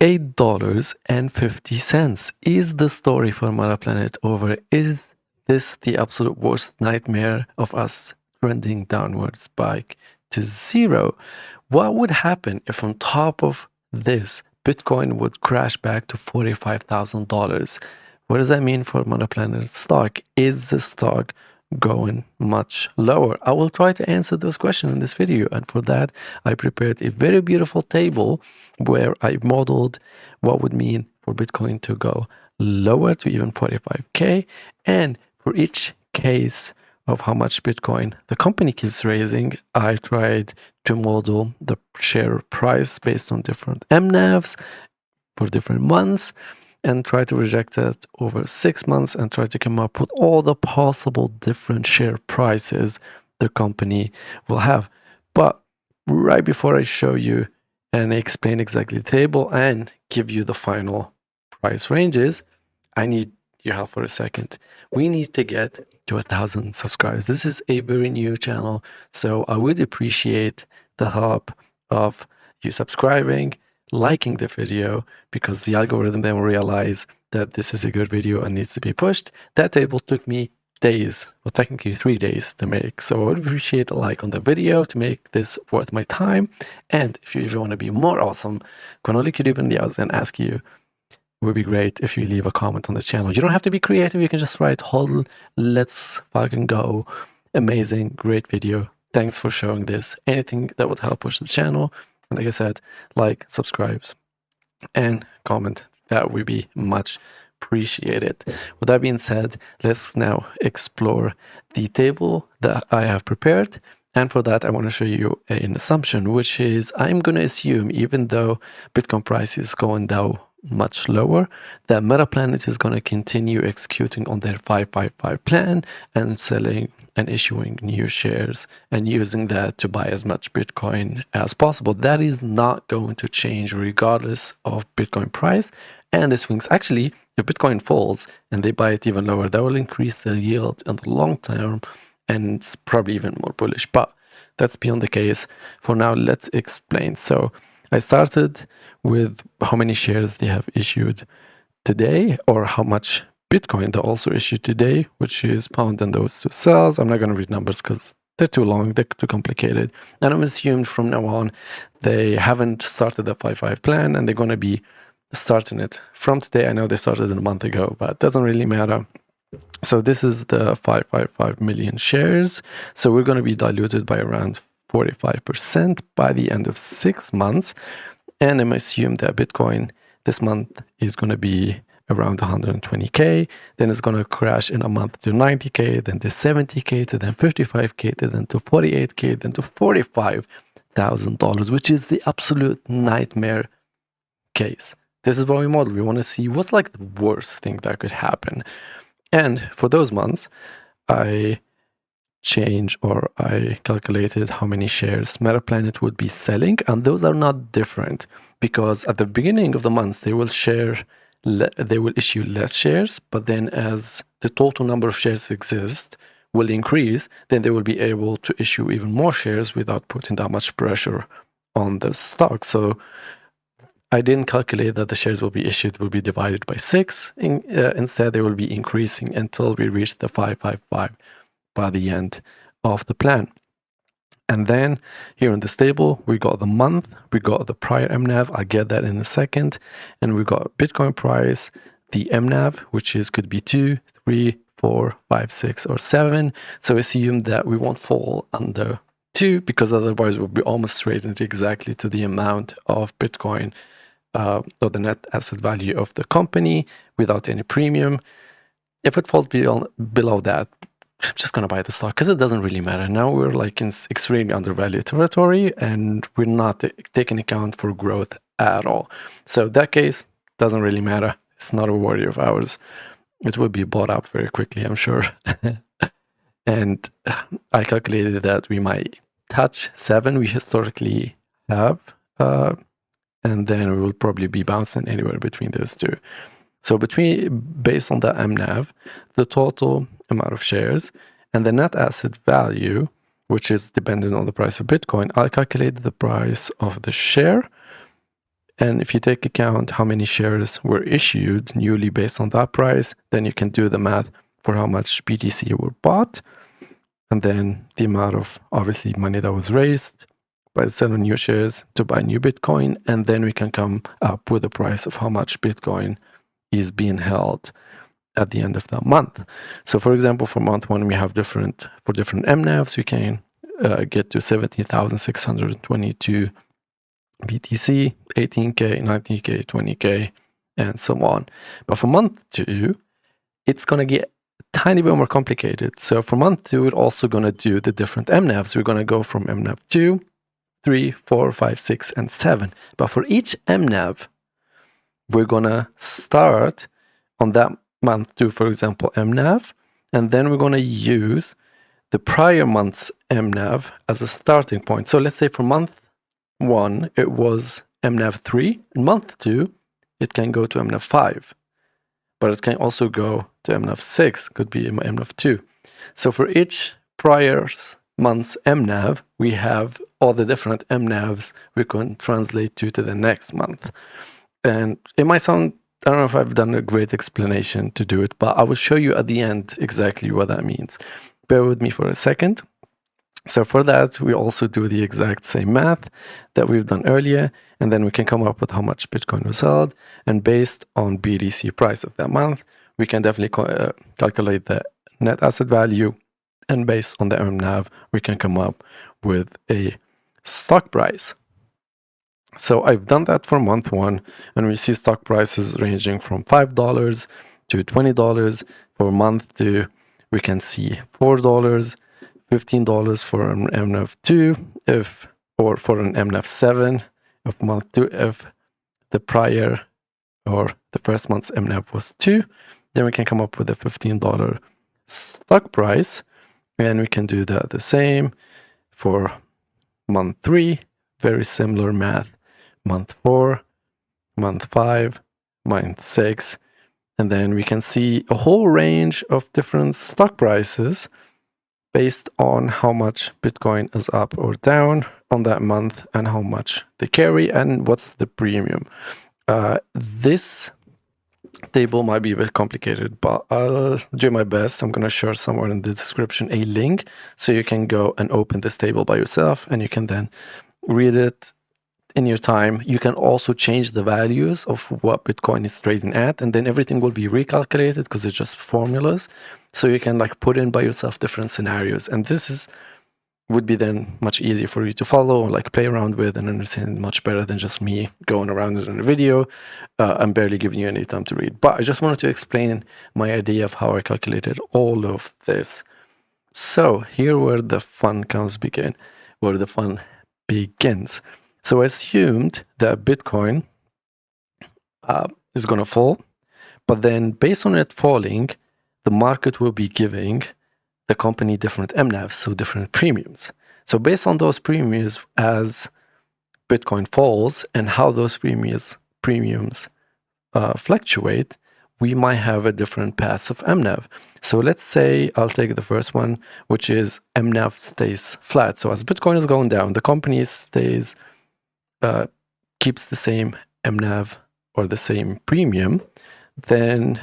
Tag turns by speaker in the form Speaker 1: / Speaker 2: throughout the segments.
Speaker 1: $8.50 is the story for Metaplanet over. Is this the absolute worst nightmare of us trending downwards back to zero? What would happen if on top of this, Bitcoin would crash back to $45,000? What does that mean for Metaplanet stock? Is the stock going much lower? I will try to answer those questions in this video, and for that I prepared a very beautiful table where I modeled what would mean for Bitcoin to go lower to even 45k, and for each case of how much Bitcoin the company keeps raising, I tried to model the share price based on different MNAVs for different months, and try to project that over 6 months and try to come up with all the possible different share prices the company will have. But right before I show you and explain exactly the table and give you the final price ranges, I need your help for a second. We need to get to 1,000 subscribers. This is a very new channel, so I would appreciate the help of you subscribing, liking the video, because the algorithm then will realize that this is a good video and needs to be pushed. That table took me days, well, technically 3 days to make. So I would appreciate a like on the video to make this worth my time. And if you want to be more awesome, gonna look you in the eyes and ask you, it would be great if you leave a comment on the channel. You don't have to be creative. You can just write, "Hold, let's fucking go. Amazing, great video. Thanks for showing this." Anything that would help push the channel. And like I said, like, subscribe, and comment. That would be much appreciated. With that being said, let's now explore the table that I have prepared. And for that, I want to show you an assumption, which is I'm going to assume, even though Bitcoin price is going down much lower, that Metaplanet is going to continue executing on their 555 plan and selling and issuing new shares and using that to buy as much Bitcoin as possible. That is not going to change regardless of Bitcoin price and the swings. Actually, if Bitcoin falls and they buy it even lower, that will increase the yield in the long term, and it's probably even more bullish. But that's beyond the case. For now, let's explain. So I started with how many shares they have issued today, or how much Bitcoin they also issued today, which is pound in those two cells. I'm not going to read numbers because they're too long, they're too complicated. And I'm assuming from now on they haven't started the 5.5 plan and they're going to be starting it from today. I know they started a month ago, but it doesn't really matter. So this is the 555 million shares. So we're going to be diluted by around 45% by the end of 6 months. And I'm assuming that Bitcoin this month is going to be around 120k, then it's going to crash in a month to 90k, then to 70k, to then 55k, to then to 48k, then to $45,000, which is the absolute nightmare case. This is what we model. We want to see what's like the worst thing that could happen. And for those months, I calculated how many shares Metaplanet would be selling, and those are not different because at the beginning of the months they will issue less shares, but then as the total number of shares exist will increase, then they will be able to issue even more shares without putting that much pressure on the stock. So I didn't calculate that the shares will be issued will be divided by 6. Instead, they will be increasing until we reach the 555 by the end of the plan. And then here in this table, we got the month, we got the prior MNAV, I'll get that in a second, and we got Bitcoin price, the MNAV, which could be 2, 3, 4, 5, 6, or 7. So assume that we won't fall under 2, because otherwise we'll be almost straight into exactly to the amount of Bitcoin or the net asset value of the company without any premium. If it falls below that, I'm just going to buy the stock because it doesn't really matter. Now we're like in extremely undervalued territory and we're not taking account for growth at all. So that case doesn't really matter. It's not a worry of ours. It will be bought up very quickly, I'm sure. And I calculated that we might touch 7 we historically have. And then we will probably be bouncing anywhere between those two. So based on the MNAV, the total amount of shares and the net asset value, which is dependent on the price of Bitcoin, I calculated the price of the share And if you take account how many shares were issued newly based on that price, then you can do the math for how much BTC were bought, and then the amount of, obviously, money that was raised by selling new shares to buy new Bitcoin, and then we can come up with a price of how much Bitcoin is being held at the end of that month. So for example, for month one, we have different MNAVs, we can get to 17,622 BTC, 18K, 19K, 20K, and so on. But for month two, it's going to get a tiny bit more complicated. So for month two, we're also going to do the different MNAVs. We're going to go from MNAV 2, 3, 4, 5, 6, and 7. But for each MNAV, we're going to start on that month 2, for example, MNAV, and then we're going to use the prior month's MNAV as a starting point. So let's say for month 1, it was MNAV 3. In month 2, it can go to MNAV 5. But it can also go to MNAV 6, could be MNAV 2. So for each prior month's MNAV, we have all the different MNAVs we can translate to the next month. And it might sound, I don't know if I've done a great explanation to do it, but I will show you at the end exactly what that means. Bear with me for a second. So for that, we also do the exact same math that we've done earlier, and then we can come up with how much Bitcoin was held. And based on BTC price of that month, we can definitely calculate the net asset value. And based on the MNAV, we can come up with a stock price. So I've done that for month 1, and we see stock prices ranging from $5 to $20. For month 2, we can see $4, $15 for an MNAV 2, or for an MNAV 7 of month 2, if the prior or the first month's MNAV was 2, then we can come up with a $15 stock price, and we can do that the same for month 3, very similar math, month 4, month 5, month 6, and then we can see a whole range of different stock prices based on how much Bitcoin is up or down on that month and how much they carry and what's the premium. This table might be a bit complicated, but I'll do my best. I'm going to share somewhere in the description a link so you can go and open this table by yourself, and you can then read it in your time. You can also change the values of what Bitcoin is trading at, and then everything will be recalculated because it's just formulas. So you can like put in by yourself different scenarios, and this would be then much easier for you to follow or like play around with and understand much better than just me going around it in a video. I'm barely giving you any time to read, but I just wanted to explain my idea of how I calculated all of this. So here where the fun begins. So I assumed that Bitcoin is going to fall, but then based on it falling, the market will be giving the company different MNAVs, so different premiums. So based on those premiums, as Bitcoin falls and how those premiums fluctuate, we might have a different paths of MNAV. So let's say I'll take the first one, which is MNAV stays flat. So as Bitcoin is going down, the company keeps the same MNAV or the same premium. Then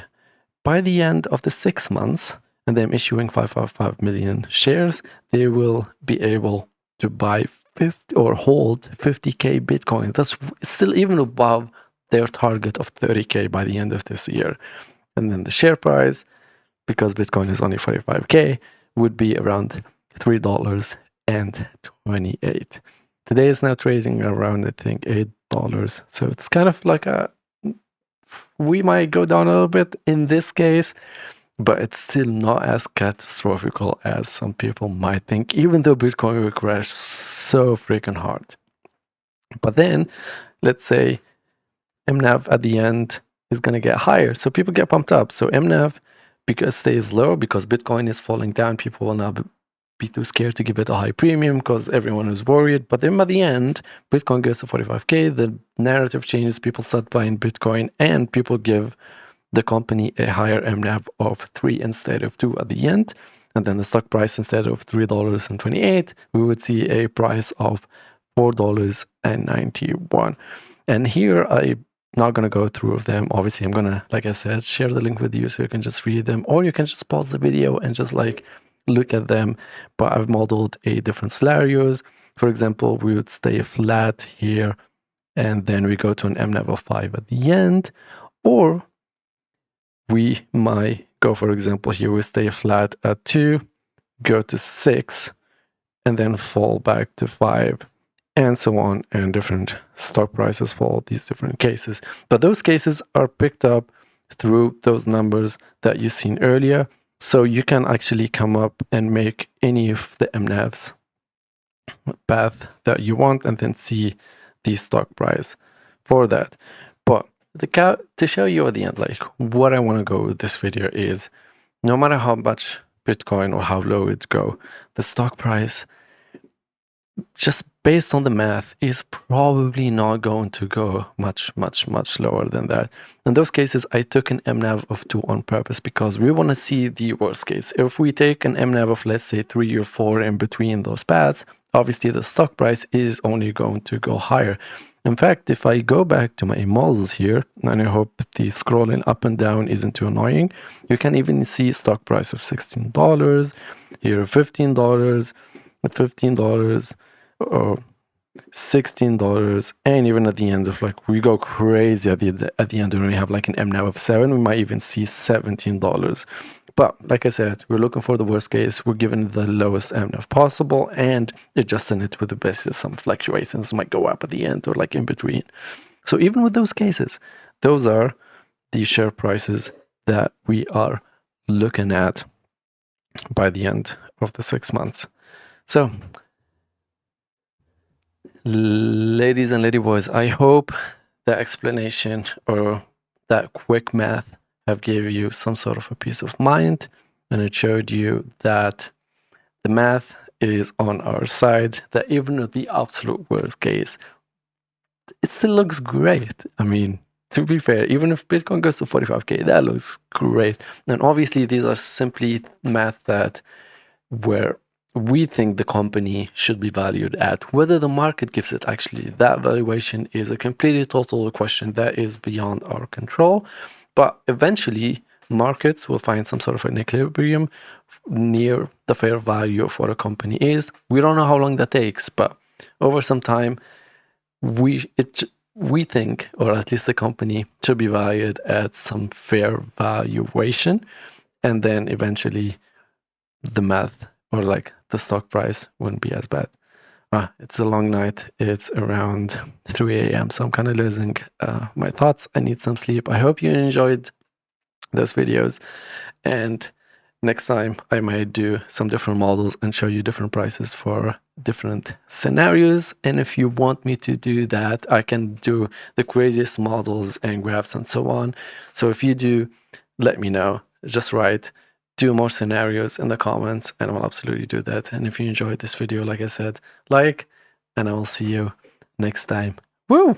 Speaker 1: by the end of the 6 months, and them issuing 555 million shares, they will be able to buy 50 or hold 50K Bitcoin. That's still even above their target of 30K by the end of this year. And then the share price, because Bitcoin is only 45K, would be around $3.28. Today is now trading around, I think, $8. So it's kind of like we might go down a little bit in this case, but it's still not as catastrophical as some people might think, even though Bitcoin will crash so freaking hard. But then, let's say MNAV at the end is going to get higher, so people get pumped up. So MNAV, because stays low, because Bitcoin is falling down, people will now be too scared to give it a high premium because everyone is worried. But then by the end, Bitcoin goes to 45K, the narrative changes, people start buying Bitcoin, and people give the company a higher MNAV of 3 instead of 2 at the end. And then the stock price, instead of $3.28, we would see a price of $4.91. And here I'm not going to go through of them. Obviously, I'm going to, like I said, share the link with you so you can just read them, or you can just pause the video and just like look at them. But I've modeled a different scenarios. For example, we would stay flat here, and then we go to an MNAV of 5 at the end. Or we might go, for example, here we stay flat at 2, go to 6, and then fall back to 5, and so on, and different stock prices for all these different cases. But those cases are picked up through those numbers that you've seen earlier, so you can actually come up and make any of the MNAVs path that you want and then see the stock price for that. But to show you at the end, like what I want to go with this video is, no matter how much Bitcoin or how low it go, the stock price, just based on the math, is probably not going to go much lower than that. In those cases, I took an MNAV of 2 on purpose because we want to see the worst case. If we take an MNAV of, let's say, 3 or 4 in between those paths, obviously the stock price is only going to go higher. In fact, if I go back to my models here, and I hope the scrolling up and down isn't too annoying, you can even see stock price of $16, here $15, $15, or $16, and even at the end of, like, we go crazy at the end when we have like an MNAV of 7, we might even see $17. But like I said, we're looking for the worst case. We're given the lowest MNAV possible and adjusting it with the basis. Some fluctuations might go up at the end or like in between. So even with those cases, those are the share prices that we are looking at by the end of the 6 months. So, ladies and lady boys, I hope that explanation or that quick math have gave you some sort of a peace of mind, and it showed you that the math is on our side, that even with the absolute worst case, it still looks great. I mean, to be fair, even if Bitcoin goes to 45K, that looks great. And obviously these are simply math that where we think the company should be valued at. Whether the market gives it actually that valuation is a completely total question that is beyond our control. But eventually, markets will find some sort of an equilibrium near the fair value of what a company is. We don't know how long that takes, but over some time, we think, or at least the company, should be valued at some fair valuation, and then eventually the math or like the stock price wouldn't be as bad. It's a long night. It's around 3 a.m. So I'm kind of losing my thoughts. I need some sleep. I hope you enjoyed those videos. And next time I might do some different models and show you different prices for different scenarios. And if you want me to do that, I can do the craziest models and graphs and so on. So if you do, let me know. Just write 2 more scenarios in the comments and I'll absolutely do that. And if you enjoyed this video, like I said, like, and I will see you next time. Woo!